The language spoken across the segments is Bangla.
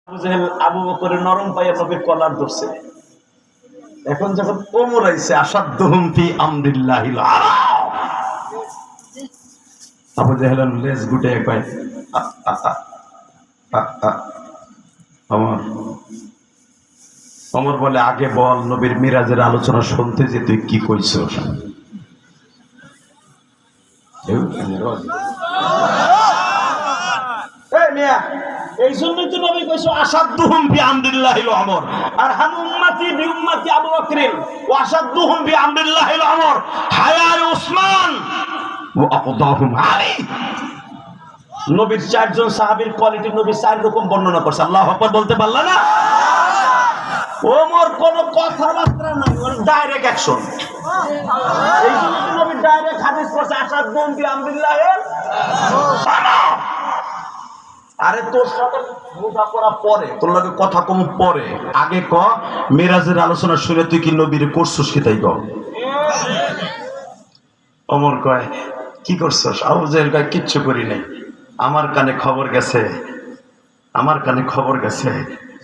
আবু বকরের নরম পায়ে নবীর কলার ধরছে। এখন যখন ওমর আইছে আসাদুহুম ফি আমরিল্লাহিল আরাম, আবু জাহেল লেজ গুটে কয় ওমর বলে আগে বল নবীর মিরাজের আলোচনা শুনতে যে তুই কি কইছস। এই জন্যই তো নবী কইছো আসাদুহুম বিআমরিল্লাহিল আমর, আর হান উম্মতি বিউম্মতি আবু বকরিন ওয়া আসাদুহুম বিআমরিল্লাহিল আমর হায়ায় উসমান ওয়া আকদাহুম আলী। নবীর চারজন সাহাবীর কোয়ালিটি নবী চার রকম বর্ণনা করছে। আল্লাহু আকবার বলতে পারলা না? ওমর কোন কথাবার্তা নাই, ওর ডাইরেক্ট অ্যাকশন। এই জন্য নবী ডাইরেক্ট হাদিস পড়ছে আসাদুহুম বিআমরিল্লাহিল আমর। আরে তোর সাথে বোঝাপড়া পরে, তোর লগে কথা কম পরে, আগে ক মিরাজের আলোচনা শুনে তুই কি নবীর করছস কি তাই ক। ওমর কয় কি করছস? আবু জাহেল কয় কিচ্ছু করি নাই, আমার কানে খবর গেছে, আমার কানে খবর গেছে,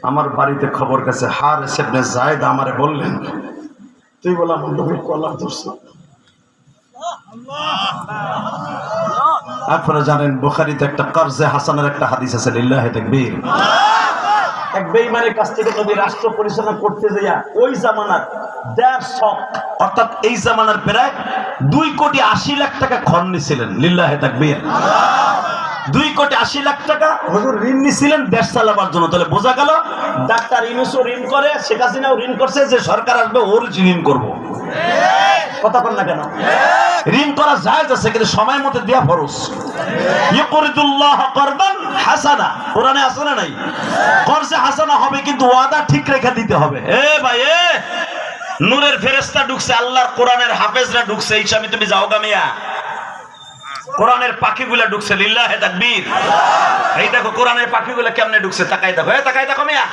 আমার বাড়িতে খবর গেছে, হারিস ইবনে যায়েদ আমারে বললেন তুই বল আমার নবীর কলার ধরছ। আপনারা জানেন বুখারীতে একটা কর্জে হাসানের একটা হাদিস আছে, লিল্লাহি তাকবীর। এক বেঈমানের কাছ থেকে নবী রাষ্ট্র পরিচালনা করতে যাইয়া ওই জামানার 1.5 অর্থাৎ এই জামানার প্রায় 2,80,00,000 টাকা খন নিছিলেন। লিল্লাহি তাকবীর। 2,80,00,000 টাকা হুজুর ঋণ নিছিলেন দেশ চালাবার জন্য। তাহলে বোঝা গেল ডাক্তার ইউনূসও ঋণ করে, শেখ হাসিনাও ঋণ করছে, যে সরকার আসবে ওর ঋণ করব। কথা বল না কেন? ঋণ করা জায়েজ আছে, কিন্তু সময় মতো দেয়া ফরজ। ইউকরিদুল্লাহ করদান হাসানা, কোরআনে আছে না নাই? কর্জে হাসানা হবে, কিন্তু ওয়াদা ঠিক রেখে দিতে হবে। এ ভাই এ নূরের ফেরেশতা ঢুকছে, আল্লাহর কোরআনের হাফেজরা ঢুকছে, এই স্বামী তুমি যাও গামিয়া। কোরআনের পাখিগুলা ঢুকছে, লিল্লাহি তাকবীর। এই দেখো কোরআনের পাখিগুলা কেমনে ঢুকছে, তাকাই দেখো, তাকাই দেখো মিয়া।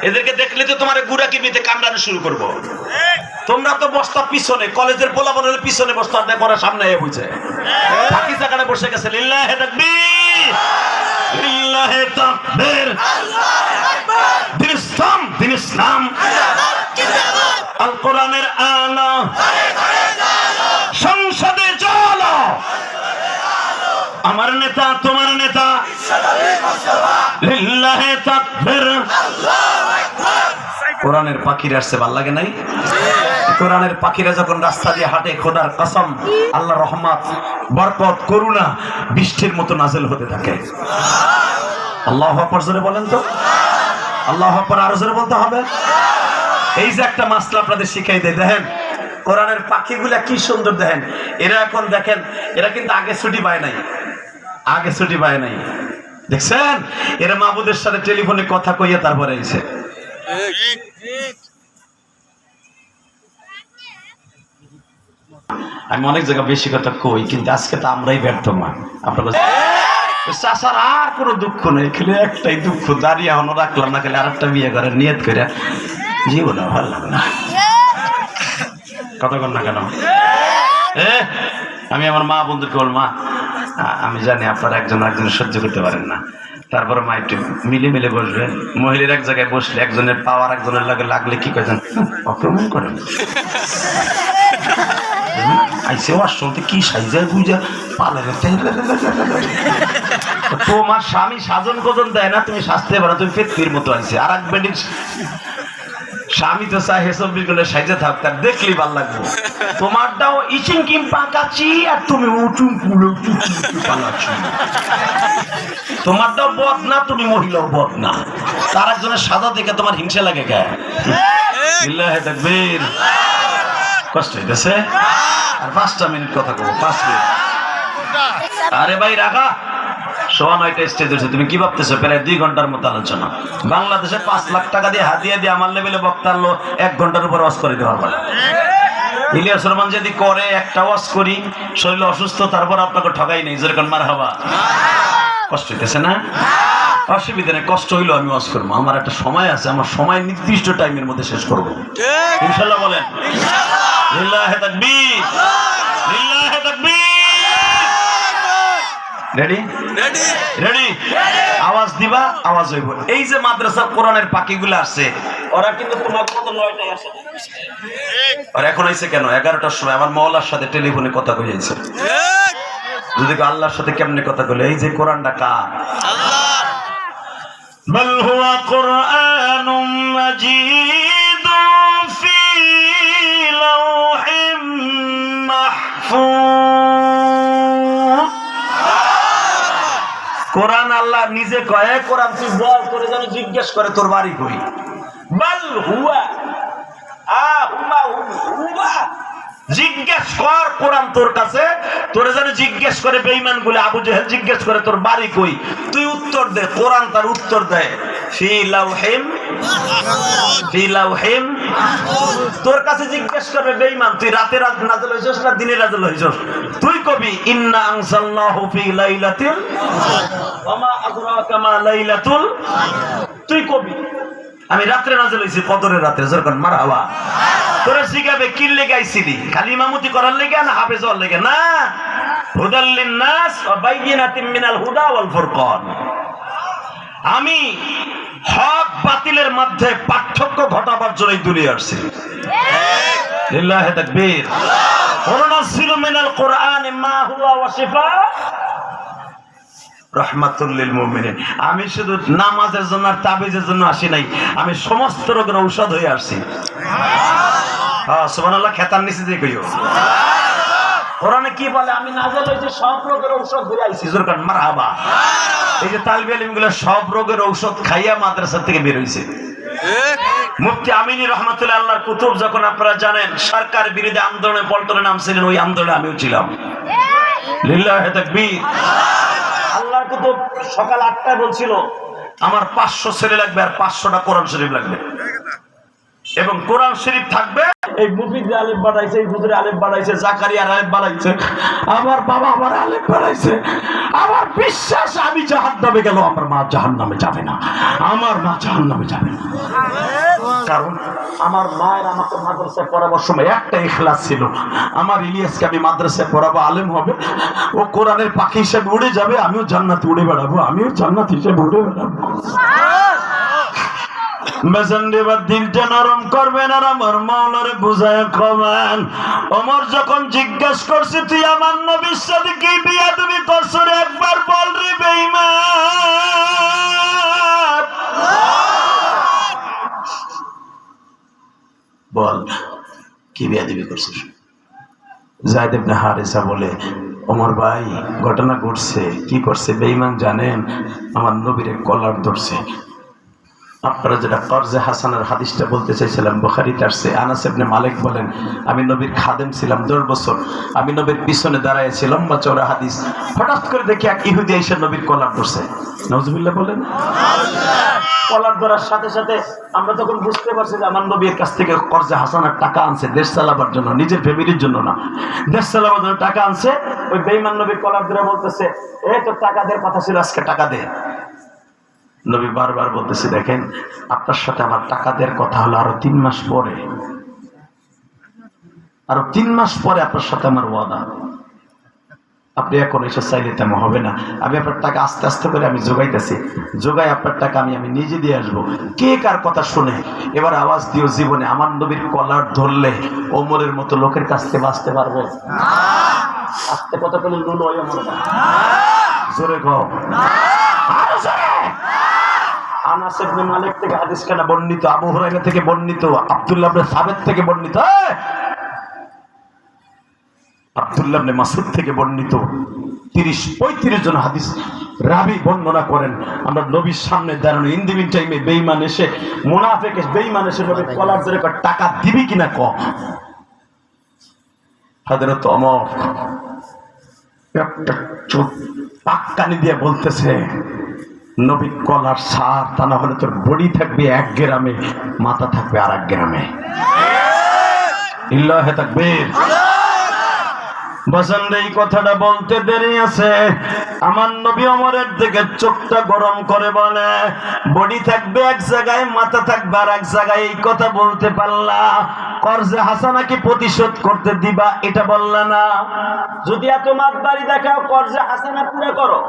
এদেরকে দেখলে তো তোমার গুড়া কিবিতে কামড়ানো শুরু করবো। তোমরা তো বস্তা পিছনে, কলেজের পোলাপনের পিছনে বস্তা, আর দেখো সামনে বুঝে বাকি জায়গাটা বসে গেছে। লিল্লাহি তাকবীর, লিল্লাহি তাকবীর। দিন ইসলাম, দিন ইসলাম, আল কোরআনের আলো সংসদে চলো, আমার নেতা তোমার নেতা, লিল্লাহি তাকবীর। কোরআনের পাখিরা আসছে, ভাল লাগে নাই? কোরআনের পাখিরা যখন রাস্তা দিয়ে হাঁটে, খোদার কসম আল্লাহর রহমত, বরকত, করুণা বৃষ্টির মতো নাযিল হতে থাকে। আল্লাহু আকবার জোরে বলেন তো, আল্লাহু আকবার আরো জোরে বলতে হবে। এই যে একটা মাসলা আপনাদের শিখাই দেয়, দেখেন কোরআনের পাখিগুলা কি সুন্দর। দেখেন এরা এখন দেখেন, এরা কিন্তু আগে ছুটি পায় নাই, আগে ছুটি পায় নাই। দেখছেন এরা মাহবুদের সাথে টেলিফোনে কথা কইয়া তারপরে এসে। আমি অনেক জায়গায় বেশি কথা কই, কিন্তু আজকে তো আমরাই ব্যর্থ মা। আপনারা চাষার আর কোনো দুঃখ নেই, খালি একটাই দুঃখ, দাঁড়িয়ে এখনো রাখলাম না, খালি আরেকটা বিয়ে করে নিয়ত করে জীবনে ভালো লাগে না। কথা বল না কেন? আমি আমার মা বন্ধুকে বল, মা আমি জানি আপনারা একজন একজনের সহ্য করতে পারেন না, তারপরে মা একটু মিলে মিলে বসবেন। মহিলার এক জায়গায় বসলে একজনের পাওয়ার একজনের লাগে লাগলে কি করেন, আক্রমণ করেন। আইসে আসতে কি সাইজায় বুঝা পালে, তোমার স্বামী সাজন গোজন দেয় না, তুমি শাস্তে পারো, তুমি পেত্তির মতো আইসে। আর এক বেডির স্বামী তো চাই হেসব বিগুলো সাইজে থাক, তার দেখলি ভাল লাগবে। তোমারটাও ইচিং কিম পাকাচ্ছি, আর তুমি উঁচুম পুরো পালাচ্ছি। তোমারটাও বদ না, তুমি মহিলাও বদ না, তার একজনের সাদা দেখে তোমার হিংসা লাগে কে? লিল্লাহি তাকবীর। কষ্ট হইতেছে? আর 5টা মিনিট কথা কব, 5 মিনিট। আরে ভাই রাখা, 9:15 স্টেজ হচ্ছে, তুমি কি ভাবতেছো? প্রায় 2 ঘন্টার মতো আলোচনা। বাংলাদেশে 5 লাখ টাকা দিয়ে হাতিয়ে দিয়ে আমার লেভেলে বক্তা আনলো 1 ঘন্টার উপর ওয়াজ করে দেওয়ার পরে। ইলিয়াস রহমান যদি করে একটা ওয়াজ করি, শরীর অসুস্থ, তারপর আপনাকে ঠকাই নেই, যেরকম মারহাবা। কষ্ট হইতেছে না? অসুবিধা নেই, কষ্ট হইলো আমি ওয়াজ করবো। আমার একটা সময় আছে, আমার সময় নির্দিষ্ট টাইমের মধ্যে শেষ করবো ইনশাআল্লাহ। বলেন লিল্লাহি তাকবীর, লিল্লাহি তাকবীর। রেডি রেডি আওয়াজ দিবা, আওয়াজ হইব। এই যে মাদ্রাসার কোরআনের পাখিগুলো আসছে, ওরা কিন্তু তোমার কত 9টায় আসে, আর এখন আইছে কেন 11টার সময়? আমার মওলার সাথে টেলিফোনে কথা কইছে। যদি আল্লাহর সাথে কেমনে কথা কইলে? এই যে কোরআনটা কার? আল্লাহ। বাল হুয়া কুরআনুম মাজিদুন ফি লাওহিম মাহফুজ। কোরআন আল্লাহ নিজে কয়, কোরআন তুই বল, তোরে যেন জিজ্ঞেস করে তোর বাড়ি কই। বাল হুয়া হুয়া, জিজ্ঞেস কর কোরআন তোর কাছে, তোরে যেন জিজ্ঞেস করে বেঈমান গুলো, আবু জেহেল জিজ্ঞেস করে তোর বাড়ি কই, তুই উত্তর দে। কোরআন তার উত্তর দেয় ফি লাওহিম, ফি লাওহিম। তোর কাছে জিজ্ঞেস করবে বেঈমান, তুই রাতে নাযিল হইছস না দিনে নাযিল হইছস? তুই কবি ইন্না আনজালনাহু ফি লাইলাতিল ওয়া মা আদরাকা মা লাইলাতুল। তুই কবি আমি রাত্রে নাযিল হইছি, কদরের রাতে। যখন মারহাবা। তোরা শিখাবে কি লেগাইছিলি? খালি ইমামতি করার লেগে না হাফেজ হওয়ার লেগে? না, হুদাল লিন-নাস ওয়া বাইয়িনাতিন মিনাল হুদা ওয়াল ফুরকান। আমি হক বাতিলের মধ্যে পার্থক্য ঘটাবার জন্যই দুনিয়া আসছি। লিল্লাহি তাকবীর। ওয়া নাযিলু মিনাল কুরআনি মা হুয়া ওয়া শিফা রাহমাতুল লিল মুমিনিন। আমি শুধু নামাজের জন্য আর তাবিজের জন্য আসি নাই, আমি সমস্ত রোগের ঔষধ হয়ে আসছি। হ্যাঁ সুবহানাল্লাহ। খেতার নিচে দিয়ে কইও কোরআনে কি বলে? আমি নাযিল হইছে সব রোগের ঔষধ হয়ে আইছি। জোরকান মারহাবা। এই যে তালিবে ইলমগুলো সব রোগের ঔষধ খাইয়া মাদ্রাসা থেকে বের হইছে। মুফতি আমিনী রহমাতুল্লাহ আল্লাহর কুতুব যখন আপনারা জানেন সরকার বিরোধী আন্দোলনে পল্টনে নামছিলেন, ওই আন্দোলনে আমিও ছিলাম। লিল্লাহি তাকবীর। আল্লাহর কুতুব সকাল 8টায় বলছিল আমার 500 ছেলে লাগবে আর 500টা কোরআন শরীফ লাগবে, এবং কোরআন শরীফ থাকবে। এই মুফিদ আলেম বানাইছে, এই হুজুর আলেম বানাইছে, জাকারিয়া আলেম বানাইছে, আমার বাবা আমার আলেম বানাইছে। আমার বিশ্বাস আমি জাহান্নামে গেল আমার মা জাহান্নামে যাবে না, আমার মা জাহান্নামে যাবে না। কারণ আমার মায়ের আমাকে মাদ্রাসায় পড়াবার সময় একটা ইখলাস ছিল, আমার ইলিয়াসকে আমি মাদ্রাসায় পড়াবো, আলেম হবে, ও কোরআনের পাখি হিসেবে উড়ে যাবে, আমিও জান্নাতে উড়ে বেড়াবো, আমিও জান্নাত হিসেবে উড়ে বেড়াবো। দিলটা নরম করবেন আর আমার মাওলারে বুঝায় কবেন। ওমর যখন জিজ্ঞেস করছে তুই আমার নবীর সাথে কি বিয়া তুমি করছো রে, একবার বল রে বেঈমান, বল কি বিয়া দিবি করছিস? যায়েদ ইবনে হারিসা বলে ওমর ভাই ঘটনা ঘটছে। কি করছে বেঈমান জানেন? আমার নবীর কলার ধরছে। আপনারা যেটা কর্জে হাসানের হাদিসটা বলতে চাইছিলাম, বুখারীতে আসছে। আনাস ইবনে মালিক বলেন আমি নবীর খাদেম ছিলাম 10 বছর, আমি নবীর পিছনে দাঁড়াইছি, লম্বা চওড়া হাদিস। হঠাৎ করে দেখি এক ইহুদি এসে নবীর কলার ধরছে। নাউজুবিল্লাহ বলেন। কলার ধরার সাথে সাথে আমরা তখন বুঝতে পারছি যে আমার নবীর কাছ থেকে কর্জে হাসানের টাকা আনছে দেশ চালাবার জন্য, নিজের ফ্যামিলির জন্য না, দেশ চালাবার জন্য টাকা আনছে। ওই বেঈমান নবীর কলার ধরে বলতেছে এই তো টাকা দেওয়ার কথা ছিল, আজকে টাকা দে। নবী বারবার বলতেছে দেখেন আপনার সাথে আমার টাকা দেওয়ার কথা হলো আরো 3 মাস পরে, আরো 3 মাস পরে আপনার সাথে আমার ওয়াদা। আপনি এখন এসে চাইলে তেমন হবে না, আমি আপনার টাকা আস্তে আস্তে করে আমি জোগাইতেছি, জোগাই আপনার টাকা আমি নিজে দিয়ে আসবো। কে কার কথা শুনে? এবার আওয়াজ দিও জীবনে আমার নবীর কলার ধরলে ওমরের মতো লোকের কাছ থেকে বাঁচতে পারবে? আস্তে কথা বলে লুলো হয় আমার, জোরে কও আরো জোরে। আনাস ইবনে মালিক থেকে হাদিস খানা বর্ণিত, আবু হুরায়রা থেকে বর্ণিত, আব্দুল্লাহ ইবনে সাবেত থেকে বর্ণিত, আব্দুল্লাহ ইবনে মাসউদ থেকে বর্ণিত। 30-35 জন হাদিস রাবি বর্ণনা করেন আমরা নবীর সামনে দাঁড়ানো। ইন দি মিন টাইমে বেঈমান এসে, মুনাফিক বেঈমান এসে নবীর কলার ধরে টাকা দিবি কিনা ক। হযরত ওমর একটা চোখ পাক্কানি দিয়ে বলতেছে নবী কলার সার, তা না হলে তোর বডি থাকবে 1 গ্রামে, মাথা থাকবে আর 1 গ্রামে। লিল্লাহি তাকবীর। বসন্ত এই কথাটা বলতে দেরি আছে। আমার নবী ওমরের দিকে চোখটা গরম করে বলে, বডি থাকবে এক জায়গায়, মাথা থাকবে আর এক জায়গায়, এই কথা বলতে পারলা? কর্জে হাসানা কি পরিশোধ করতে দিবা, এটা বললা না? যদি এত মাতবাড়ি দেখাও, কর্জে হাসানা পুরো করো,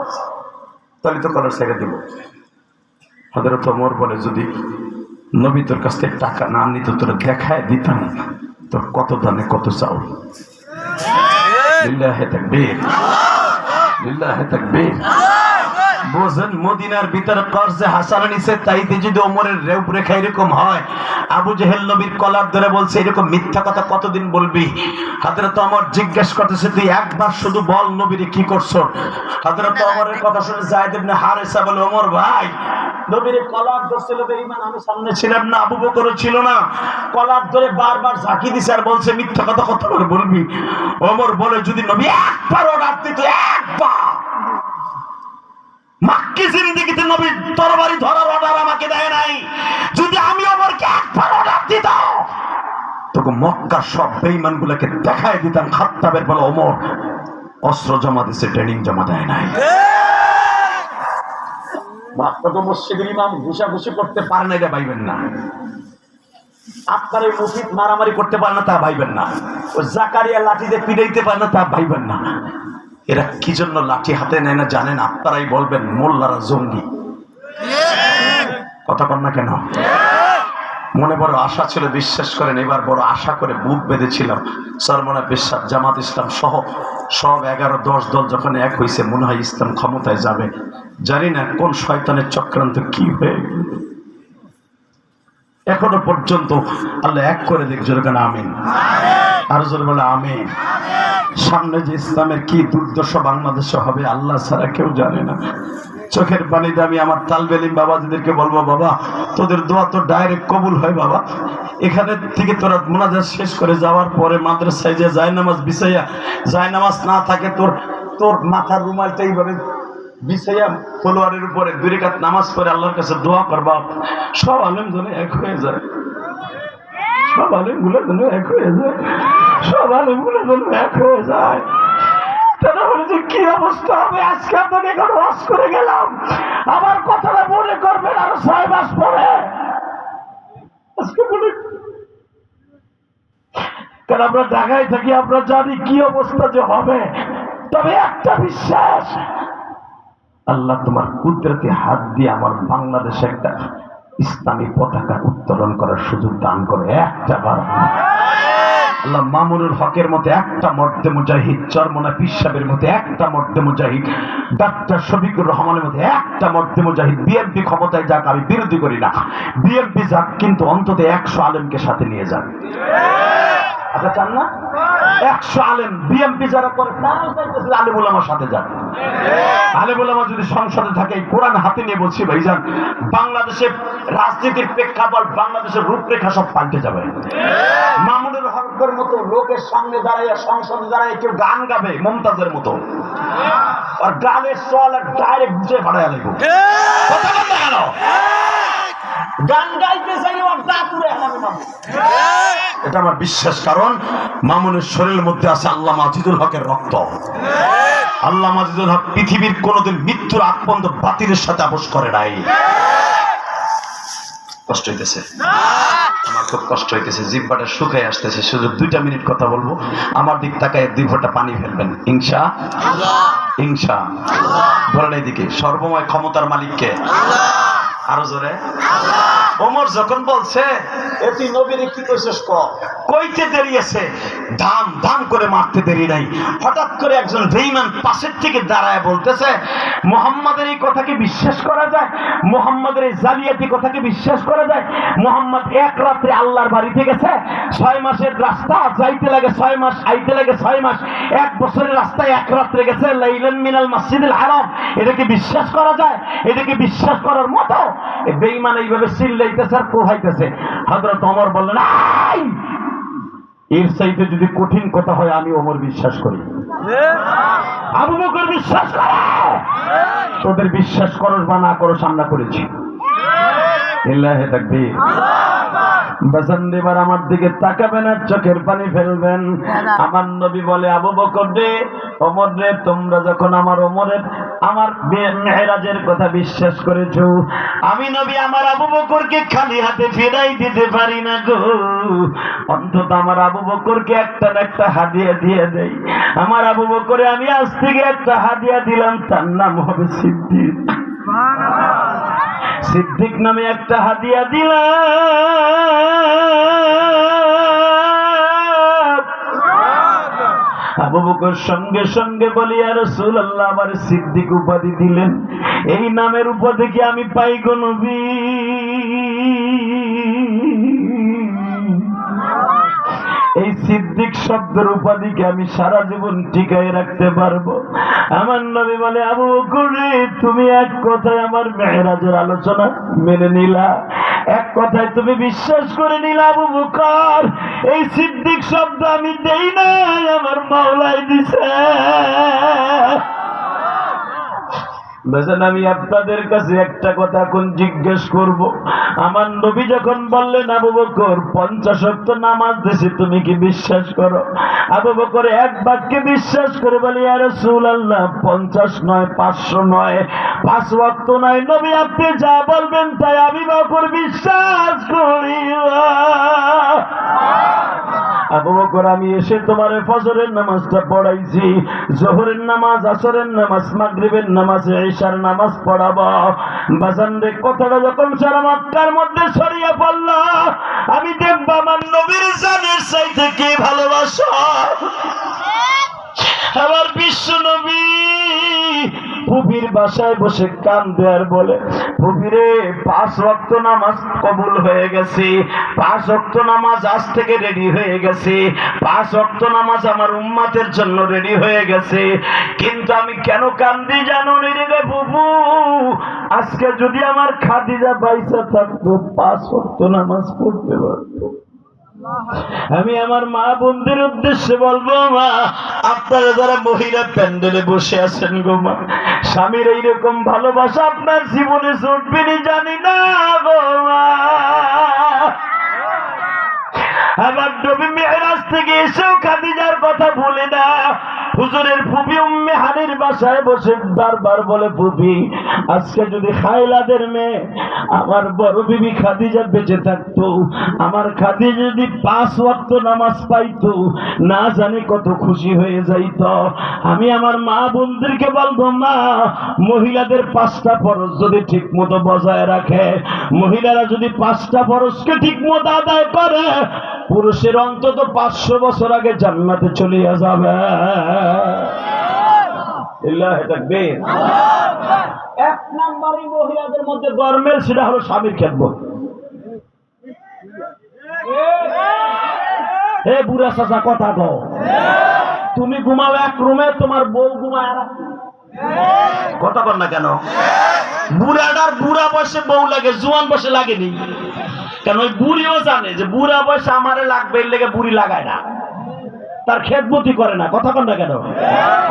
তাহলে তো করার ছেড়ে দিব। হযরত ওমর বলে, যদি নবী তোর কাছ থেকে টাকা না নিত, তোর দেখায় দিতাম তোর কত দানে কত চাউল। লিল্লাহি তাকবীর, লিল্লাহি তাকবীর। বোঝেন, মদিনার ভিতরে কর্জে হাসানা নিছে, তাইতে যদি ওমরের রূপরেখা এরকম হয়, আবু জেহেল নবীর কলার ধরে বলছে, এরকম মিথ্যা কথা কতদিন বলবি? হযরত ওমর জিজ্ঞেস করতেছে, তুই একবার শুধু বল নবীরে কি করছো? হযরত ওমরের কথা শুনে যায়েদ ইবনে হারেসা বলে, ওমর ভাই, নবীরে কলার ধরছিল বেঈমান, আমি সামনে ছিলাম না, আবু বকরও ছিল না, কলার ধরে বারবার ঝাঁকি দিছে আর বলছে মিথ্যা কথা কতবার বলবি? ওমর বলে, যদি নবী একবার অর্ডার দিত, একবার, মাক্কি জিন্দেগিতে নবী তরবারি ধরার অর্ডার আমাকে দেয় নাই, যদি আমি ওমরকে একবার অর্ডার দিতাম, তোকে মক্কার সব বেঈমানগুলোকে দেখায় দিতাম। খাত্তাবের বলে, ওমর অস্ত্র জমা দিছে, ট্রেনিং জমা দেয় নাই। আপনাকে মসজিদের ইমাম ঘুষাঘুষি করতে পারে না, এটা ভাইবেন না। আপনার এই মুফিদ মারামারি করতে পারে না, তা ভাইবেন না। ও জাকারিয়া লাঠি দিয়ে পিটাইতে পারে না, তা ভাইবেন না। এরা কি জন্য লাঠি হাতে নেয় না জানেন? আপনারাই বলবেন, মোল্লারা জঙ্গি। কথা কন না কেন? মনে বড় আশা ছিল, বিশ্বাস করেন, এবার বড় আশা করে বুক বেঁধেছিলাম। সরমনা বিশ্বাস, জামাত ইসলাম সহ সব 11-10 দল যখন এক হয়েছে, মনে হয় ইসলাম ক্ষমতায় যাবে। জানি না কোন শয়তানের চক্রান্ত কি হয়ে গেল। এখনো পর্যন্ত আল্লাহ এক করে দেখ, জোরে কেন আমিন, আরো জোরে বলে আমিন। সামনে যে ইসলামের কি দুর্দশা বাংলাদেশে হবে, আল্লাহ ছাড়া কেউ জানে না। চোখের পানি দিয়ে আমি আমার তালবেলিম বাবাজিদেরকে বলবো, বাবা তোদের দোয়া তো ডাইরেক্ট কবুল হয় বাবা। এখানে থেকে তোরা মুনাজাত শেষ করে যাওয়ার পরে মাদ্রাসায় যে জায়নামাজ বিছাইয়া, জায়নামাজ না থাকে তোর মাথার রুমালটা এইভাবে বিছাইয়া ফলোয়ারের উপরে 2 রাকাত নামাজ পড়ে আল্লাহর কাছে দোয়া করবা, সব আলেম যেন এক হয়ে যায়, সব আলেম গুলো যেন এক হয়ে যায়, সব আলেম গুলো যেন এক হয়ে যায়। তারা বলে যে কি অবস্থা হবে। আজকে আপনাকে এখন ওয়াজ করে গেলাম, আমার কথাটা মনে করবেন আরো 6 মাস পরে। আজকে বলে, কারণ আমরা ঢাকায় থাকি, আমরা জানি কি অবস্থা যে হবে। তবে একটা বিশ্বাস, আল্লাহ তোমার কুদরতি হাত দিয়ে আমার বাংলাদেশে একটা ইসলামী পতাকা উত্তোলন করার সুযোগ দান করে। একটা বার আল্লাহ মামুনুল হকের মতো একটা মর্দে মুজাহিদ, চরমনা পিসাবের মতো একটা মর্দে মুজাহিদ, ডাক্তার শফিকুর রহমানের মতো একটা মর্দে মুজাহিদ। বিএনপি ক্ষমতায় যাক, আমি বিরোধী করি না, বিএনপি যাক, কিন্তু অন্তত 100 আলেমকে সাথে নিয়ে যান। আপনারা চান না 100 আলেম? বিএনপি যারা করে তারাও চাইতেছে আলেম ওলামার সাথে যান। আলেম ওলামা যদি সংসদে থাকে, কোরআন হাতে নিয়ে বলছি ভাইজান, বাংলাদেশের রাজনীতির প্রেক্ষাপট, বাংলাদেশের রূপরেখা সব পাল্টে যাবে। মামুনুল হকের মতো লোকের সামনে দাঁড়াইয়া, সংসদে দাঁড়াইয়া কেউ গান গাবে মুমতাজের মতো, আর গানের চল আর ডাইরেক্ট বুঝে ফাটাইয়া লাগবে। কথা বলতে গেল গান গাইতে চাইলে আর দাঁতুরে আমাকে মামুন, এটা আমার বিশ্বাস। কারণ মামুনের শরীরের মধ্যে আছে আল্লাহ আজিজুল হকের রক্ত। আল্লাহ আজিজুল হক পৃথিবীর কোনোদিন মৃত্যুর আগ পর্যন্ত বাতিলের সাথে আপোষ করে নাই। কষ্ট হইতেছে, আমার খুব কষ্ট হইতেছে, জিহ্বাটা শুকায় আসতেছে। শুধু 2টা মিনিট কথা বলবো, আমার দিক তাকায় 2 ফোঁটা পানি ফেলবেন ইনশাআল্লাহ। ইনশাআল্লাহ বলেন এইদিকে, সর্বময় ক্ষমতার মালিককে, আরো জোরে। ওমর যখন বলছে এ তুই নবীর কি কইছস, কইতে দেরি আছে, দাম দাম করে মারতে দেরি নাই। হঠাৎ করে একজন বেঈমান পাশের থেকে দাঁড়ায় বলতেছে, মুহাম্মাদের এই কথা কি বিশ্বাস করা যায়? মুহাম্মাদের এই জালিয়াতি কথা কি বিশ্বাস করা যায়? মুহাম্মদ এক রাত্রে আল্লাহর বাড়িতে গেছে, 6 মাসের রাস্তা যাইতে লাগে 6 মাস, আইতে লাগে 6 মাস, 1 বছরের রাস্তায় 1 রাত্রে গেছে। লাইলান মিনাল মসজিদুল হারাম, এটা কি বিশ্বাস করা যায়? এটা কি বিশ্বাস করার মতো? এই বেঈমান এইভাবে চিল্লাইতেছে আর কোহাইতেছে। হযরত ওমর বললেন, আই এর চাইতে যদি কঠিন কথা হয় আমি ওমর বিশ্বাস করি, আবু বকর বিশ্বাস করে। তোদের বিশ্বাস করস বা না করস, আমরা করেছি। লিল্লাহি তাকবীর। বাজান এবার আমার দিকে তাকাবেন আর চোখের পানি ফেলবেন। আমার নবী বলে, আবু বকর রে, ওমর রে, তোমরা যখন আমার মেরাজের কথা বিশ্বাস করেছো, আমি নবী আমার আবু বকরকে খালি হাতে ফেরাই দিতে পারি না গো। অন্তত আমার আবু বকরকে একটা না একটা হাদিয়া দিয়ে দেই। আমার আবু বকরে আমি আজ থেকে একটা হাদিয়া দিলাম, তার নাম হবে সিদ্দিক। সিদ্দিক নামে একটা হাদিয়া দিলাম। আবু বকর সঙ্গে সঙ্গে বলি, ইয়া রাসূলুল্লাহ, আমার সিদ্দিক উপাধি দিলেন, এই নামের উপাধি কি আমি পাই গো নবী? এই সিদ্দিক শব্দের উপাধিকে আমি সারা জীবন টিকায় রাখতে পারবো? আমার নবী বলে, আবু বকর রে, তুমি এক কথায় আমার মেরাজের আলোচনা মেনে নিলা, এক কথায় তুমি বিশ্বাস করে নিলা আবু বকর, এই সিদ্দিক শব্দ আমি দেই না, আমার মাওলাই দিছে। আমি আপনাদের কাছে একটা কথা এখন জিজ্ঞেস করব। আমার নবী যখন বললেন আবু বকর 50 ওয়াক্ত নামাজ দিয়েছে, তুমি কি বিশ্বাস করো? আবু বকর এক বাক্যে বিশ্বাস করে বলে, ইয়া রাসূলুল্লাহ, 50 নয়, 500 নয়, 5 ওয়াক্ত নয়, নবী আপনি যা বলবেন তাই আমি বকর বিশ্বাস করি। আবু বকর, আমি এসে তোমার ফজরের নামাজটা পড়াইছি, জোহরের নামাজ, আসরের নামাজ, মাগরিবের নামাজ, ঈশার নামাজ পড়াবো। বাজান রে, কথাটা যখন সারা মক্কার মধ্যে ছড়িয়ে পড়ল, আমি দেখব আমার নবীর জানের চাইতে কে ভালোবাসা। আমার বিশ্ব নবী ফুপির বাসায় বসে কান্দে আর বলে, ফুপিরে, 5 ওয়াক্ত নামাজ কবুল হয়ে গেছে, 5 ওয়াক্ত নামাজ আজ থেকে রেডি হয়ে গেছে, 5 ওয়াক্ত নামাজ আমার উম্মতের জন্য রেডি হয়ে গেছে, কিন্তু আমি কেন কান্দি জানো রে ফুপু? আজকে যদি আমার খাদিজা বাইসা থাকতো, 5 ওয়াক্ত নামাজ পড়তে পারতো। আমি আমার মা বোনদের উদ্দেশ্যে বলবো, মা, আপনারা যারা মহিলা প্যান্ডেলে বসে আছেন গো মা, স্বামীর এইরকম ভালোবাসা আপনার জীবনে চটবেনি জানি না গো মা। আমার নবী মেরাজ থেকে এসেও খাদিজার কথা ভুলে না। হুজুরের ফুপি উম্মে হানির বাসায় বসে বারবার বলে, ফুপি, আজকে যদি খায়লাদের মেয়ে আমার বড় বিবি খাদিজা বেঁচে থাকতো, আমার খাদিজা যদি 5 ওয়াক্ত নামাজ পাইতো, না জানি কত খুশি হয়ে যাইত। আমি আমার মা বোনদেরকে বলবো, মা, মহিলাদের 5টা ফরজ যদি ঠিক মতো বজায় রাখে, মহিলারা যদি 5টা ফরজকে ঠিক মতো আদায় করে, পুরুষের অন্তত 500 বছর আগে জান্নাতে চলে যাবে। এক নম্বরই মহিলাদের মধ্যে গরমের, সেটা হলো স্বামীর খেদমত। হে বুড়া চাচা, কথা কও। তুমি ঘুমাও এক রুমে, তোমার বউ ঘুমায় আর কথা বল না কেন? বুড়াটার বুড়া বয়সে বউ লাগে, জোয়ান বয়সে লাগেনি কেন? ওই বুড়িও জানে যে বুড়া বয়সে আমারে লাগবে, এর লেগে বুড়ি লাগায় না, তার খেদমতি করে না। কথা কন না কেন?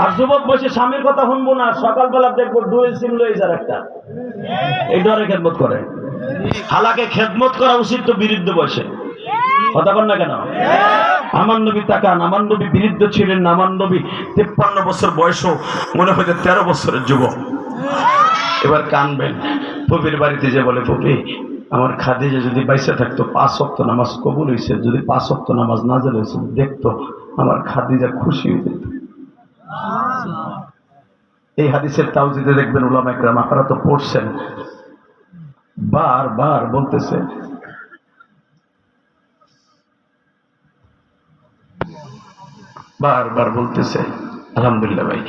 আর যুবক বয়সে স্বামীর কথা শুনবো না, সকালবেলা দেখবো ডুয়েল সিম লয়ে যার একটা, এই ডরে খেদমত করে। হালাকে খেদমত করা উচিত তো বিরুদ্ধ বয়সে। কথা কন না কেন? আমার নবী তাকান, আমার নবী বিরুদ্ধ ছিলেন না। আমার নবী 53 বছর বয়সও মনে হয়তো 13 বছরের যুবক। এবার কানবেন, ফুপির বাড়িতে যে বলে, ফুপি, আমার খাদিজা যদি বাইসে থাকতো, 5 ওয়াক্ত নামাজ কবুল হয়েছে, যদি 5 ওয়াক্ত নামাজ নাযিল হয়েছে, দেখতো আমার খাদিজা খুশি হয়ে যেত। এই হাদিসের তাওজিদে দেখবেন উলামা ইকরাম, আপনারা তো পড়ছেন, বারবার বলতেছে, বারবার বলতেছে, আলহামদুলিল্লাহ ভাই,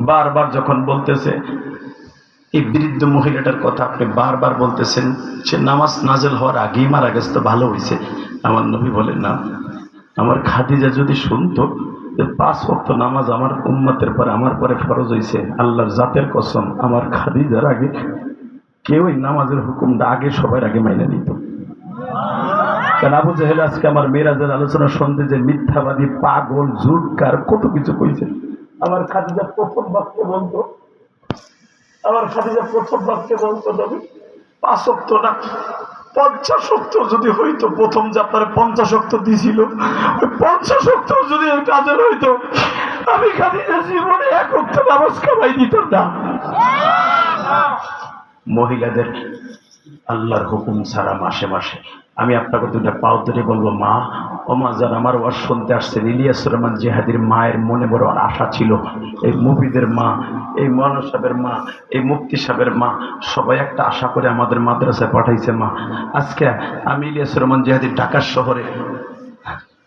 বারবার যখন বলতেছে এই বৃদ্ধ মহিলাটার কথা, আপনি বারবার বলতেছেন সে নামাজ নাযিল হওয়ার আগেই মারা গেছে, তো ভালো হয়েছে। আমার নবী বলেন, না, আমার খাদিজা যদি শুনতো যে 5 ওয়াক্ত নামাজ আমার উম্মতের পরে আমার পরে ফরজ হয়েছে, আল্লাহর জাতের কসম, আমার খাদিজার আগে কেউ এই নামাজের হুকুমটা আগে সবার আগে মাইনে নিত। কারণ আবু জাহেল আজকে আমার মেরাজের আলোচনা শুনতে যে মিথ্যাবাদী, পাগল, জুটকার, কত কিছু কইছে। আমার খাদিজা প্রথম বাক্যে বলতো, আমার খাদিজা প্রথম বাক্যে বলতো, নবী 5 ওয়াক্ত না, 50 ওয়াক্ত যদি হইতো, প্রথম যে আপনার 50 ওয়াক্ত দিছিল, ওই 50 ওয়াক্ত যদি কাজের হইতো, আমি খাদিজা জীবনে 1 ওয়াক্ত নামাজ কামাই দিতাম না। মহিলাদের আল্লাহর হুকুম ছাড়া মাসে মাসে আমি আপনাকে দুটা পাও ধরে বলবো, মা ও মা, যারা আমার ওয়াজ শুনতে আসছেন, ইলিয়াস রহমান জিহাদির মায়ের মনে বড় আশা ছিল, এই মুফিদের মা, এই মৌলানা সাহেবের মা, এই মুফতি সাহেবের মা, সবাই একটা আশা করে আমাদের মাদ্রাসায় পাঠাইছে। মা, আজকে আমি ইলিয়াস রহমান জিহাদির ঢাকার শহরে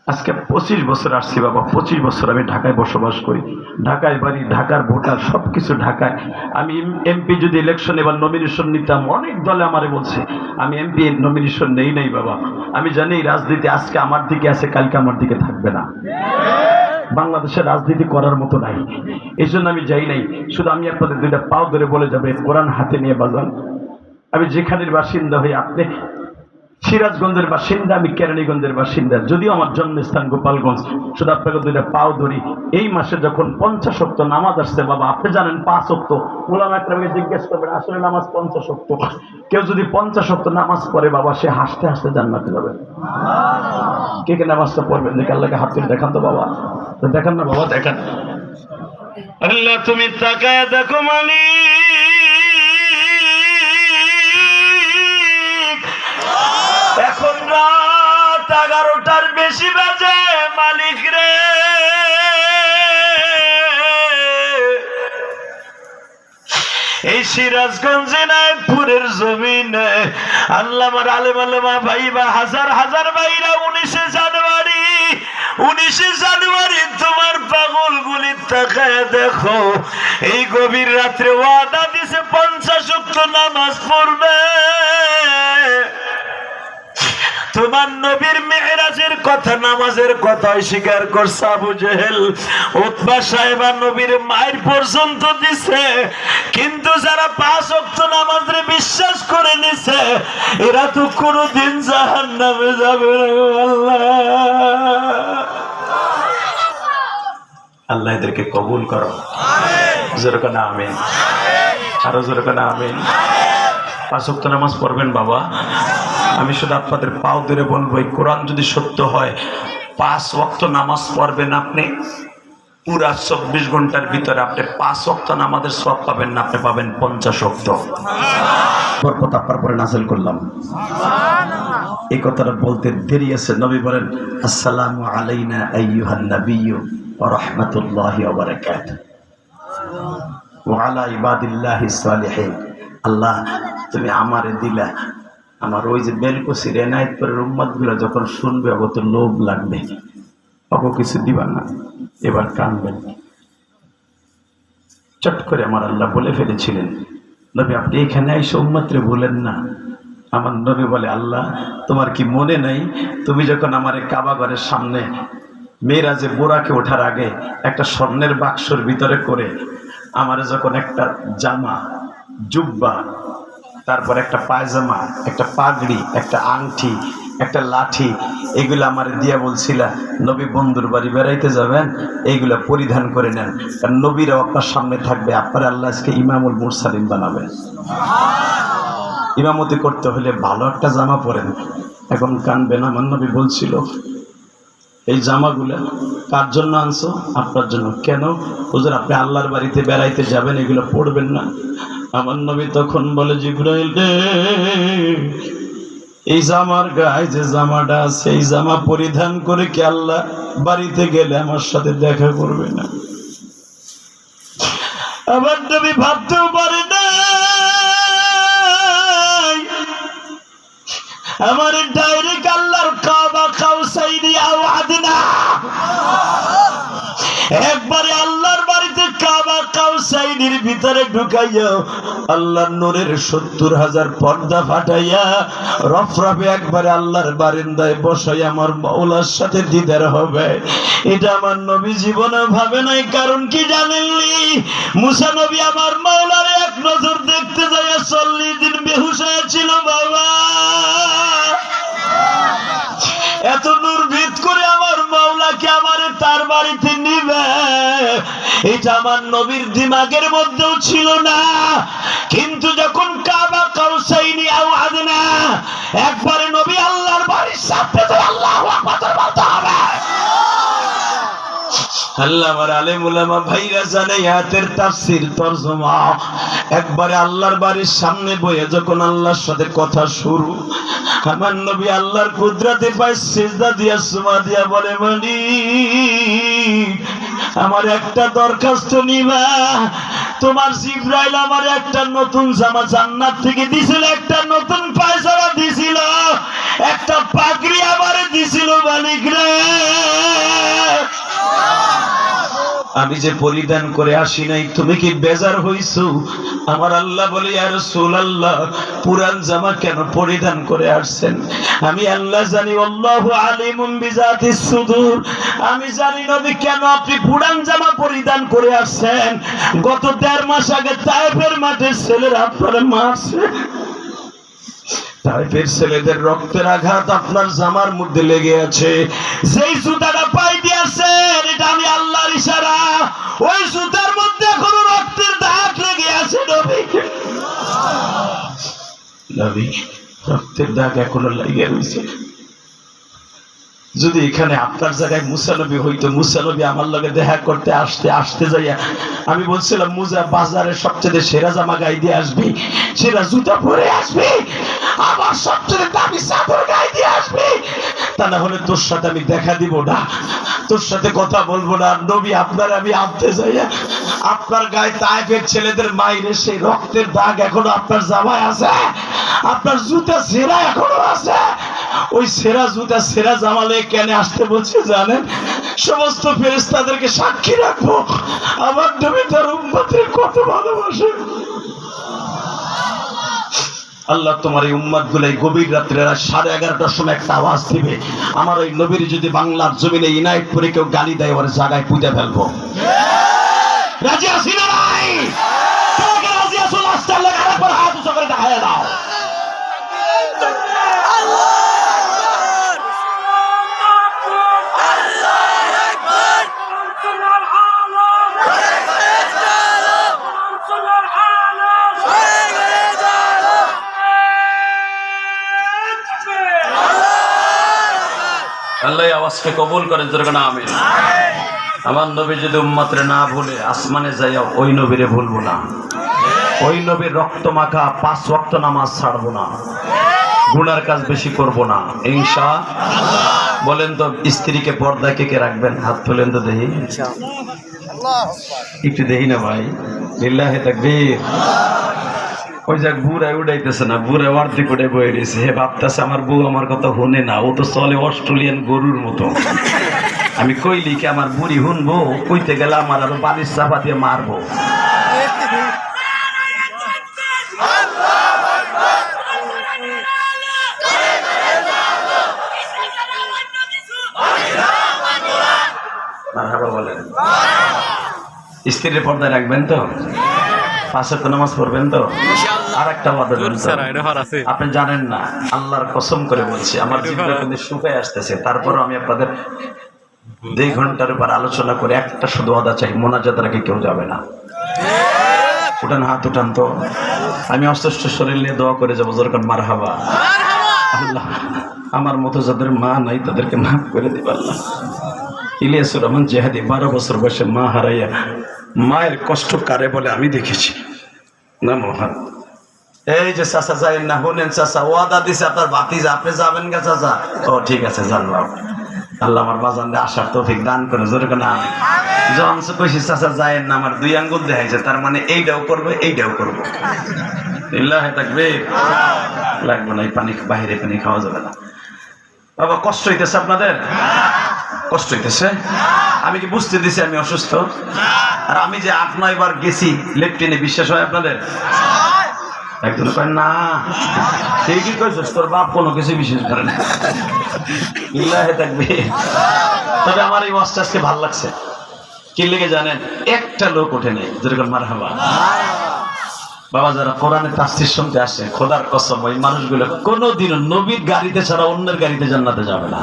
আজকে 25 বছর আসছি বাবা। 25 বছর আমি ঢাকায় বসবাস করি, ঢাকায় বাড়ি, ঢাকার ভোটার, সবকিছু ঢাকায়। আমি এমপি যদি ইলেকশন এবার নমিনেশন নিতাম, অনেক দলে আমারে বলছে, আমি এমপি নমিনেশন নেই নাই বাবা। আমি জানি রাজনীতি আজকে আমার দিকে আছে, কালকে আমার দিকে থাকবে না। বাংলাদেশের রাজনীতি করার মতো নাই, এই জন্য আমি যাই নাই। শুধু আমি আপনাদের দুইটা পাও ধরে বলে যাবে, কোরআন হাতে নিয়ে বাজান। আমি যেখানের বাসিন্দা হই, আপনি সিরাজগঞ্জের বাসিন্দা, আমি কেরানীগঞ্জের বাসিন্দা, যদিও আমার জন্মস্থান গোপালগঞ্জ। শুধু আপনাকে দুইটা পাও ধরি, এই মাসে যখন 50 ওয়াক্ত নামাজ আসছে বাবা, আপনি জানেন 5 ওয়াক্ত, ওলামা একরামকে জিজ্ঞেস করবেন আসলে নামাজ 50 ওয়াক্ত। কেউ যদি 50 ওয়াক্ত নামাজ পড়ে বাবা, সে হাসতে হাসতে জান্নাতে যাবে। কে কে নামাজটা পড়বেন? দেখে আল্লাহকে হাত তুলে দেখান তো বাবা, দেখান না বাবা, দেখান। আল্লাহ তুমি তাকায় দেখো মালিক, এখন রাত 11টার বেশি বাজে। মালিক রে, এই সিরাজগঞ্জ নায়কপুরের জমিনে আল্লাহ আমার আলেম আলেমা ভাই বা হাজার হাজার ভাইরা 19শে জানুয়ারি তোমার পাগল গুলি তাকায় দেখো, এই গভীর রাত্রে ওয়াদা দিছে 50 ওয়াক্ত নামাজ পড়বে। তোমার নবীর মেরাজের কথা, নামাজের কথা স্বীকার করছে আবু জেহেল, উতবা সাহেব নবীর মায়ের পর্যন্ত দিছে। কিন্তু যারা 5 ওয়াক্ত নামাজে বিশ্বাস করে নিছে, এরা তো কোনোদিন জাহান্নামে যাবে না। আল্লাহ এদেরকে কবুল করো, জোরে না আমিন, আরো জোরে না আমিন। 5 ওয়াক্ত নামাজ পড়বেন বাবা। আমি শুধু আপনাদের পাও ধরে বলবো, এই কোরআন যদি সত্য হয়, 5 ওয়াক্ত নামাজ পড়বেন আপনি, পুরা 24 ঘন্টার ভিতরে আপনি 5 ওয়াক্ত নামাজের সওয়াব পাবেন না, আপনি পাবেন 50 ওয়াক্ত। বরকত আপনার পরে নাযিল করলাম। এই কথাটা বলতে দেরি আছে। নবী বলেন, আসসালামু আলাইনা আইয়ুহান নাবিয়্যু ওয়া রাহমাতুল্লাহি ওয়া বারাকাতুহু ওয়া আলা ইবাদিল্লাহিস সালিহিন। আল্লাহ তুমি আমারে দিলা, আমার ওই যে বেলকুসির এনায়েতপুরের উম্মতগুলো যখন শুনবে, অত লোভ লাগবে, অত কিছু দিবা না, এবার কানবেন। চট করে আমার আল্লাহ বলে ফেলেছিলেন, নবী আপনি এখানে এসে উম্মতরে বলেন না। আমার নবী বলে, আল্লাহ তোমার কি মনে নাই, তুমি যখন আমার কাবা ঘরের সামনে মেরাজে বোরাকে ওঠার আগে একটা স্বর্ণের বাক্সর ভিতরে করে আমার যখন একটা জামা, জুব্বা, তারপর একটা পায়জামা, একটা পাগড়ি, একটা আংটি, একটা লাঠি, এগুলো আমার দিয়া বলছিলা নবী বন্ধুর বাড়ি বেড়াইতে যাবেন, এইগুলা পরিধান করে নেন, কারণ নবীরাও আপনার সামনে থাকবে, আপনার আল্লাহ আজকে ইমামুল মুরসালিন বানাবে। ইমামতি করতে হলে ভালো একটা জামা পরেন। এখন কানবেন, আমার নবী বলছিল এই জামাগুলা কার জন্য আনছো? আপনার জন্য। কেন? হুজুর আপনি আল্লাহর বাড়িতে বেড়াইতে যাবেন, এগুলো পড়বেন না। আমার নবী তখন বলে, জিবরাইল রে, এই জামার গায়ে যে জামাটা আছে, এই জামা পরিধান করে কি আল্লাহ বাড়িতে গেলে আমার সাথে দেখা করবে না? আমার নবী ভাবতেও পারে না আমার ডাইরেক্ট আল্লাহর কাবা কাউসাইনি আও আদনা, একবারে আল্লাহর বাড়িতে কাবা কাউসাইনির ভিতরে ঢুকাইয়া আল্লাহর নূরের 70,000 পর্দা ফাটাইয়া রফরফে একবারে আল্লাহর বারান্দায় বসাই আমার মাওলার সাথে দিদার হবে। এটা আমার নবী জীবনে ভাবে নাই। কারণ কি জানেননি? মুসা নবী আমার মাওলার এক নজর দেখতে যায় 40 দিন বেহুশ হয়েছিল বাবা। এত নূর ভেদ করে আমার মাওলাকে আমারে তার বাড়িতে নিবে, এটা আমার নবীর দিমাগের মধ্যেও ছিল না। কিন্তু যখন কাবা কাউসাইনি আও আদনা, একবারে নবী আল্লাহর বাড়ির সামনে তো আল্লাহু আকবার বলতে হবে। আল্লাহ আমার আলেম উলামা ভাইরা জানে আয়াতের তাফসীর তরজমা একবারে আল্লাহর বাড়ির সামনে বসে যখন আল্লাহর সাথে কথা শুরু, আমার নবী আল্লাহর কুদরতে পায় সিজদা দিয়া সুমা দিয়া বলে, মালিক আমার একটা দরখাস্ত নিবা। তোমার জিবরাইল আমার একটা নতুন জামা জান্নাত থেকে দিছিল, একটা নতুন পায়জামা দিছিল, একটা পাগড়ি আমারে দিছিল মালিক রে। আমি যে পরিধান করে আসি নাই, তুমি কি বেজার হইছো? আমার আল্লাহ বলে, ইয়া রাসূলুল্লাহ পুরান জামা কেন পরিধান করে আসছেন? আমি আল্লাহ জানি, আল্লাহু আলিমুম বিজাতিস সুদূর। আমি জানি নবী কেন আপনি পুরান জামা পরিধান করে আসছেন। গত 1.5 মাস আগে তায়েফের মাঠে ছেলেরা আপনারে মারছে, তাইফের ছেলেদের রক্তের আঘাত আপনার জামার মধ্যে লেগে আছে। যেই জুতাটা পাই দিয়েছেন এটা আমি আল্লাহর ইশারা, ওই জুতার মধ্যে এখনো রক্তের দাগ লেগে আছে নবী। নবী রক্তের দাগ এখনো লেগে রয়েছে। যদি এখানে আপনার জায়গায় মুসা নবী হইতো, মুসা নবী আমার লগে দেখা করতে আসতে যাইয়া আমি বলছিলাম, মুসা বাজারের সবচেয়ে সেরা জামা গায়ে দিয়ে আসবি, সেরা জুতা পরে আসবি, আমার সবচেয়ে দামি চাদর গায়ে দিয়ে আসবি, তা না হলে তোর সাথে আমি দেখা দিব না, তোর সাথে কথা বলবো না। নবী আপনার আমি আনতে যাইয়া আপনার গায়ে তায়েফের ছেলেদের মাইরে সেই রক্তের দাগ এখনো আপনার জামায় আছে, আপনার জুতা সেরা এখনো আছে। ওই সেরা জুতা সেরা জামালে কেন আসতে বলছে জানেন? সমস্ত ফেরেশতাদেরকে সাক্ষী রাখবো আমার নবী তার উম্মতের কত ভালোবাসে। আল্লাহ তোমার এই উম্মত গুলাই গভীর রাত্রে 11:30টার সময় একটা আওয়াজ দিবে, আমার ওই নবীর যদি বাংলার জমিনে ইনায়েত করে কেউ গালি দেয় ওর জায়গায় পুঁতে ফেলবো। রাজি আছি না নাই? রাজি আছো? লাস্টার লেগে আরেকবার হাত উঁচু করে দেখায় দাও। আল্লাহ আওয়াজকে কবুল করেন, যেরকম আমিন। আমার নবী যদি উম্মতরে না ভুলে আসমানে যাইয়া ওই নবীরে ভুলবো না, ওই নবীর রক্ত মাখা 5 ওয়াক্ত নামাজ ছাড়বো না, গুনার কাজ বেশি করব না ইনশাআল্লাহ। বলেন তো স্ত্রীকে পর্দায় কে কে রাখবেন? হাত তোলেন তো দেখি, একটু দেখি না ভাই। লিল্লাহি তাকবীর। ওই যাক বুড়ায় উড়াইতেছে না, বুড়া অর্ধেক উঠে বয়ে রয়েছে, হে ভাবতেছে আমার বউ আমার কথা শুনে না, ও তো চলে অস্ট্রেলিয়ান গরুর মতো। আমি কইলি কি আমার বুড়ি শুনবো? কইতে গেলে আমার আরো বালিশ চাপা দিয়ে মারবো। বলেন স্ত্রীর পর্দায় রাখবেন তো, 5 ওয়াক্ত নামাজ পড়বেন তো। আর একটা ওয়াদা আপনি জানেন না, আল্লাহর কসম করে বলছি, আমার জীবনে কিন্তু শুকায় আসতেছে, তারপর আমি আপনাদের 2 ঘন্টার উপর আলোচনা করে একটা শুধু ওয়াদা চাই, মোনাজাত রাখে কেউ যাবে না। উঠান, হাত উঠান তো, আমি অসুস্থ শরীর নিয়ে দোয়া করে যাবো। যেরকম মারহাবা। আল্লাহ আমার মতো যাদের মা নাই তাদেরকে মাফ করে দিবে আল্লাহ। ইলিয়াসুর রহমান জেহাদি 12 বছর বয়সে মা হারাইয়া, মায়ের কষ্ট কারে বলে আমি দেখেছি না মহান। এই যে চাচা যাইন না, শুনেন চাচা ওয়াদা দিছে আপনার ভাতিজা, আপনি যাবেন গা চাচা? ও ঠিক আছে জানলাম। আল্লাহ আমার বাজানরে আসার তৌফিক দান করে, জোরে করে আমিন। যখন কইছি চাচা যাইন না, আমার 2 আঙ্গুল দেখাইছে, তার মানে এইটাও করবে এইটাও করবো। লিল্লাহি তাকবীর। লাগবে না, এই পানি বাইরে পানি খাওয়া যাবে না। বাবা কষ্ট হইতেছে আপনাদের? কষ্ট হইতেছে? আমি কি বুঝতে দিছি আমি অসুস্থ? আর আমি যে 8-9 বার গেছি লেফটেনে, বিশ্বাস হয় আপনাদের? একজন কয় না, ঠিকই কইছিস, তোর বাপ কোনো কিছু বিশ্বাস করে না। লিল্লাহি তাকবীর। তবে আমার এই ওয়াজটা আজকে ভালো লাগছে। কি লেগে জানেন? একটা লোক ওঠে নেই, যেরকম মারহাবা। বাবা যারা কোরআনের তাফসীর শুনতে আসে, খোদার কসম ওই মানুষগুলো কোনোদিনও নবীর গাড়িতে ছাড়া অন্যের গাড়িতে জান্নাতে যাবে না।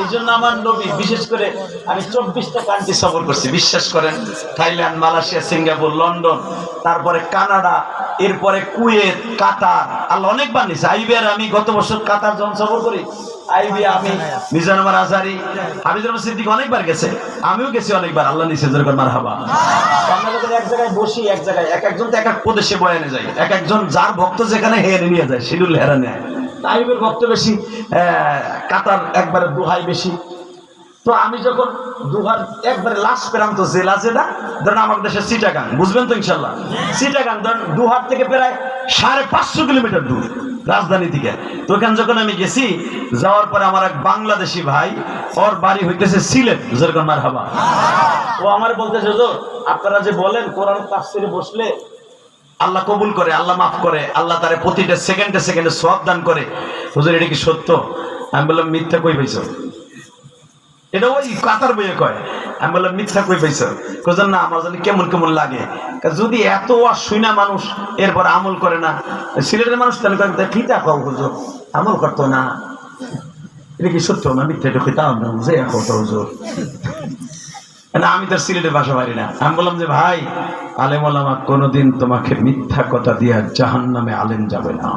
এই জন্য আমার নবী বিশেষ করে আমি 24টা কান্ট্রি সফর করছি, বিশ্বাস করেন। থাইল্যান্ড, মালয়েশিয়া, সিঙ্গাপুর, লন্ডন, তারপরে কানাডা, এরপরে কুয়েত, কাতার, আল্লাহ অনেকবার নিছে। আইবিআর আমি গত বছর কাতার যখন সফর করি, আইবিআর আমি মিজানুর আজহারি, হাফিজুর রহমান সিদ্দিক অনেকবার গেছে, আমিও গেছি অনেকবার। আল্লাহ নিছে, যেরকম মারহাবা। আমরা যখন এক জায়গায় বসি, এক জায়গায় এক একজন তো এক এক প্রদেশে বয়ানে যায়, এক একজন যার ভক্ত যেখানে হেরে নিয়ে যায়, শিডিউল হেরা নেয়। আইবিআর ভক্ত বেশি, কাতার একবারে দোহাই বেশি। তো আমি যখন দুহার একবারে লাস্ট প্রান্ত জেলা যেটা ধরেন আমাদের দেশের চিটাগাং, বুঝবেন তো ইনশাল্লাহ। চিটাগাং ধরেন দুহার থেকে প্রায় 550 কিলোমিটার দূর রাজধানী থেকে। তো ওখানে যখন আমি গেছি, যাওয়ার পরে আমার এক বাংলাদেশি ভাই, ওর বাড়ি হইতেছে সিলেট, যেরকম মারহাবা। ও আমার বলতেছে, হুজুর আপনারা যে বলেন কোরআন তাফসিরে বসলে আল্লাহ কবুল করে, আল্লাহ মাফ করে, আল্লাহ তারে প্রতিটা সেকেন্ডে সেকেন্ডে সওয়াব দান করে, হুজুর এটা কি সত্য? আমি বললাম মিথ্যা কই পাইছো? এটা ওই কাতার বইয়ে কয়। আমি বললাম মিথ্যা কই পাইছো? কইছেন না, আমার জানি কেমন কেমন লাগে। যদি এত শুনা মানুষ এরপর আমল করে না, সিলেটের মানুষ তাহলে খিতা খাও হুজুর, আমল করতো না, এটা কি সত্য না মিথ্যা? এটা খিতা যে কত হুজুর না, আমি তার সিলেটের ভাষা পারি না। আমি বললাম যে ভাই, আলেম ওলামা কোনোদিন তোমাকে মিথ্যা কথা দিয়া জাহান্নামে আলেম যাবে না।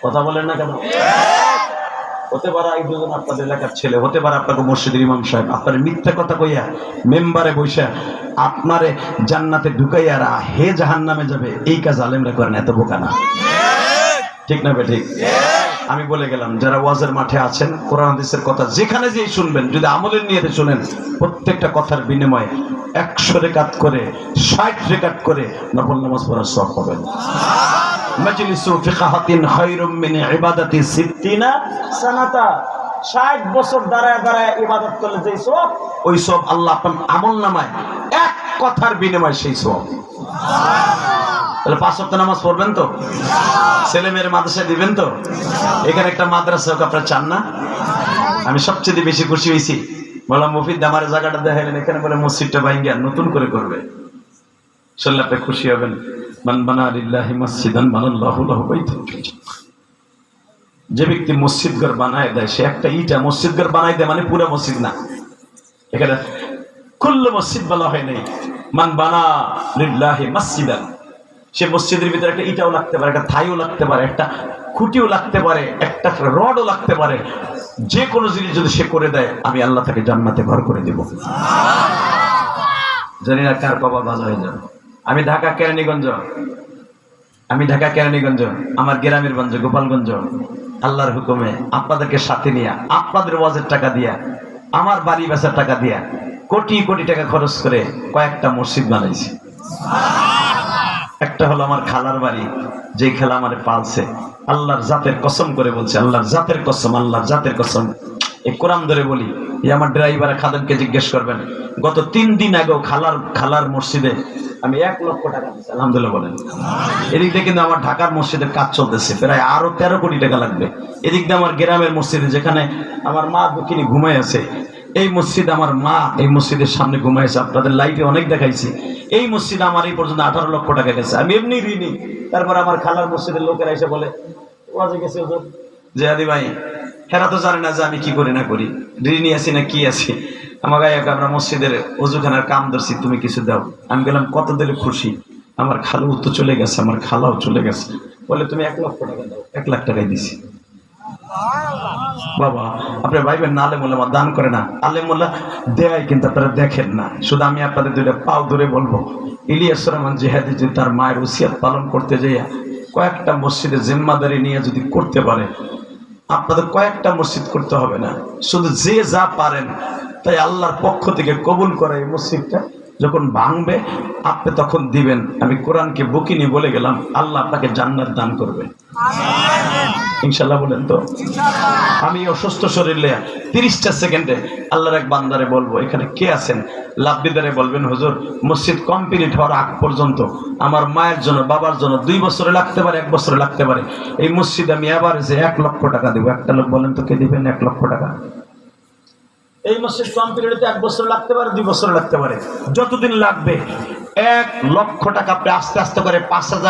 কথা বলেন না কেন? হতে পারে এই দুজন আপনাদের এলাকার ছেলে, হতে পারে আপনাকে মসজিদের ইমাম সাহেব, আপনার মিথ্যা কথা কইয়া মেম্বারে বসে আপনারে জান্নাতে ঢুকাইয়া হে জাহান্নামে যাবে, এই কাজ আলেমরা করেন। এত বোকা না, ঠিক না? ঠিক। আমি বলে গেলাম, যারা ওয়াজের মাঠে আছেন, কোরআন হাদিসের কথা যেখানে যেই শুনবেন, যদি আমলের নিয়তে শুনেন, প্রত্যেকটা কথার বিনিময়ে 100 রেকাত করে 60 রেকাত করে নফল নামাজ পড়ার সওয়াব পাবেন। মাজলিসু ফিকহাতিন খায়রুম মিন ইবাদাতি 60 সানাতা। 60 বছর দাঁড়ায় দাঁড়ায় ইবাদত করলে যেই সওয়াব, ওই সওয়াব আল্লাহ আপনার আমলনামায় এক কথার বিনিময়ে সেই সওয়াব। তাহলে 5 ওয়াক্ত নামাজ পড়বেন তো? ছেলে মেয়ের মাদ্রাসায় দিবেন তো? এখানে একটা মাদ্রাসা হোক, আপনারা চান না? আমি সবচেয়ে বেশি খুশি হয়েছি, বললাম মুফিদ আমার জায়গাটা দেখাইলেন, এখানে বলে মসজিদটা ভাঙ্গিয়া নতুন করে করবে। শুনলে আপনি খুশি হবেন। মান বানা লিল্লাহি মসজিদান বানাল্লাহু লাহু বাইতান ফিল জান্নাহ। যে ব্যক্তি মসজিদ ঘর বানায় দেয়, সে একটা ইটা মসজিদ ঘর বানায় দেয়, মানে পুরো মসজিদ না, এখানে কুল্লু মসজিদ বলা হয় নাই। মান বানা লিল্লাহি মসজিদান, সে মসজিদের ভিতরে একটা ইটাও লাগতে পারে, একটা থাইও লাগতে পারে, একটা খুঁটিও লাগতে পারে, একটা রডও লাগতে পারে। যে কোনো জিনিস যদি সে করে দেয়, আমি আল্লাহ তাকে জান্নাতে ঘর করে দেব। জানি না কার কপাল ভালো হয়ে যাবে। আমি ঢাকা কেরানীগঞ্জ, আমার গ্রামের গঞ্জ গোপালগঞ্জ, আল্লাহর হুকুমে আপনাদেরকে সাথে নিয়ে, আপনাদের ওয়াজের টাকা দিয়া, আমার বাড়ি বেচার টাকা দিয়া, কোটি কোটি টাকা খরচ করে কয়েকটা মসজিদ বানাইছি। একটা হলো আমার খালার বাড়ি, যে খেলা আমারে পালছে, আল্লাহর জাতের কসম করে বলছে, আল্লাহর জাতের কসম, আল্লাহর জাতের কসম, এই কোরআন ধরে বলি। এই আমার ড্রাইভার খাদেমকে জিজ্ঞেস করবেন, গত 3 দিন আগেও খালার মসজিদে আমি 1 লক্ষ টাকা দিচ্ছি। আলহামদুলিল্লাহ বলেন। এদিক দিয়ে কিন্তু আমার ঢাকার মসজিদের কাজ চলতেছে, প্রায় আরো 13 কোটি টাকা লাগবে। এদিক দিয়ে আমার গ্রামের মসজিদে, যেখানে আমার মা দুঃখিনী ঘুমায় আছে, এই মসজিদ আমার মা এই মসজিদের সামনে ঘুমাইছে, আপনাদের লাইভে অনেক দেখাইছি। এই মসজিদ আমার এই পর্যন্ত 18 লক্ষ টাকা গেছে, আমি এমনি ঋণী। তারপর আমার খালার মসজিদের লোকেরা এসে বলে, ওয়াজে গেছে হুজুর জিয়াদি ভাই, হেরা তো জানে না যে আমি কি করি না করি, ঋণী আছি না কি আছি। আমার গায়ে আমরা মসজিদের ওযুখানার কাম ধরছি, তুমি কিছু দাও। আমি গেলাম, কত দিলে খুশি? আমার খালু তো চলে গেছে, আমার খালাও চলে গেছে। বলে তুমি 1 লক্ষ টাকা দাও। 1 লাখ টাকাই দিছি। বাবা, আপনি ভাইবেন না আলেম ওলামা দান করে না, আলেম ওলামা দেয়, কিন্তু আপনারা দেখেন না। শুধু আমি আপনাদের 2টা পাও ধরে বলবো, ইলিয়াস রহমান জিহাদি যদি তার মায়ের ওসিয়াত পালন করতে যাইয়া কয়েকটা মসজিদে জিম্মাদারি নিয়ে যদি করতে পারে, আপনাদের কয়েকটা মসজিদ করতে হবে না, শুধু যে যা পারেন তাই আল্লাহর পক্ষ থেকে কবুল করে। এই মসজিদটা যখন ভাঙবে, আপনি তখন দিবেন। আমি কোরআনকে বুকি নিয়ে বলে গেলাম, আল্লাহ আপনাকে জান্নাত দান করবে ইনশাল্লাহ। বলেন তো? আমি অসুস্থ শরীরে 30টা সেকেন্ডে আল্লাহর এক বান্দারে বলবো, এখানে কে আছেন, লাভবিদারে বলবেন, হুজুর মসজিদ কমপ্লিট হওয়ার আগ পর্যন্ত আমার মায়ের জন্য, বাবার জন্য 2 বছরে লাগতে পারে, 1 বছরে লাগতে পারে, এই মসজিদ আমি আবার যে 1 লক্ষ টাকা দেবো। একটা লোক বলেন তো কে দিবেন 1 লক্ষ টাকা? এই মসজিদ কমপ্লিট হতে 1 বছর লাগতে পারে, 2 বছর লাগতে পারে, যতদিন লাগবে 1 লক্ষ টাকা আপনি আস্তে আস্তে করে 5000